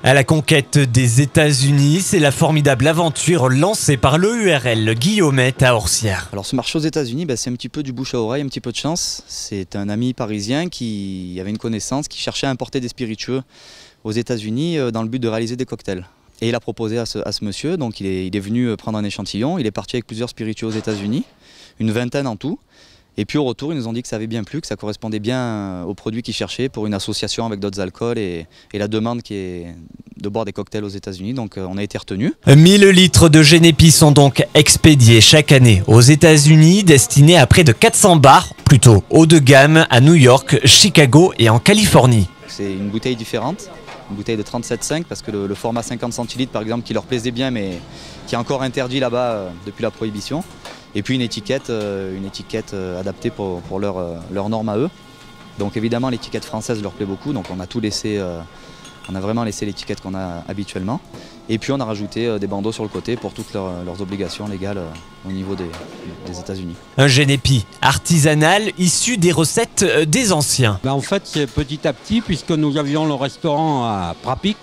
À la conquête des États-Unis, c'est la formidable aventure lancée par l'EURL Guillaumet à Orsières. Alors ce marché aux États-Unis, c'est un petit peu du bouche à oreille, un petit peu de chance. C'est un ami parisien qui avait une connaissance, qui cherchait à importer des spiritueux aux États-Unis dans le but de réaliser des cocktails. Et il a proposé à ce monsieur, donc il est venu prendre un échantillon, il est parti avec plusieurs spiritueux aux États-Unis, une vingtaine en tout. Et puis au retour, ils nous ont dit que ça avait bien plu, que ça correspondait bien aux produits qu'ils cherchaient pour une association avec d'autres alcools et la demande qui est de boire des cocktails aux États-Unis. Donc on a été retenus. 1000 litres de Genepi sont donc expédiés chaque année aux États-Unis, destinés à près de 400 bars, plutôt haut de gamme, à New York, Chicago et en Californie. C'est une bouteille différente, une bouteille de 37,5 parce que le format 50 centilitres par exemple qui leur plaisait bien mais qui est encore interdit là-bas depuis la prohibition. Et puis une étiquette adaptée pour leur norme à eux. Donc évidemment l'étiquette française leur plaît beaucoup, donc on a tout laissé, on a vraiment laissé l'étiquette qu'on a habituellement. Et puis on a rajouté des bandeaux sur le côté pour toutes leurs obligations légales au niveau des États-Unis. Un Genepi artisanal issu des recettes des anciens. En fait c'est petit à petit puisque nous avions le restaurant à Prapic.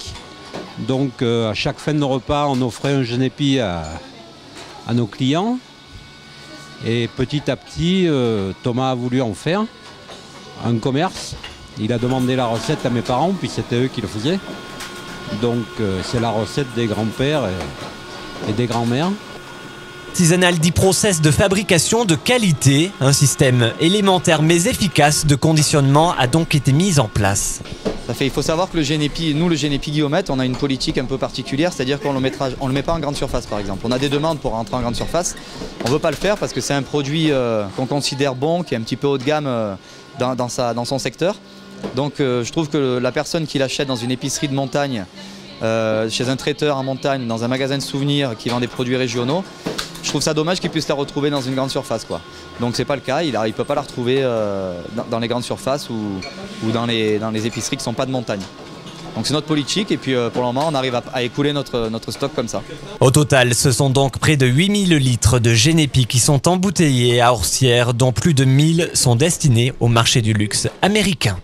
Donc à chaque fin de repas on offrait un Genepi à nos clients. Et petit à petit, Thomas a voulu en faire un commerce. Il a demandé la recette à mes parents, puis c'était eux qui le faisaient. Donc c'est la recette des grands-pères et des grands-mères. Artisanal dit process de fabrication de qualité. Un système élémentaire mais efficace de conditionnement a donc été mis en place. Il faut savoir que le Genepi Guillaumet, on a une politique un peu particulière, c'est-à-dire qu'on ne le met pas en grande surface par exemple. On a des demandes pour rentrer en grande surface, on ne veut pas le faire parce que c'est un produit qu'on considère bon, qui est un petit peu haut de gamme dans son secteur. Donc je trouve que la personne qui l'achète dans une épicerie de montagne, chez un traiteur en montagne, dans un magasin de souvenirs qui vend des produits régionaux, je trouve ça dommage qu'il puisse la retrouver dans une grande surface, quoi. Donc c'est pas le cas, il ne peut pas la retrouver dans les grandes surfaces ou dans les épiceries qui ne sont pas de montagne. Donc c'est notre politique et puis pour le moment on arrive à écouler notre stock comme ça. Au total, ce sont donc près de 8000 litres de Genepi qui sont embouteillés à Orsières, dont plus de 1000 sont destinés au marché du luxe américain.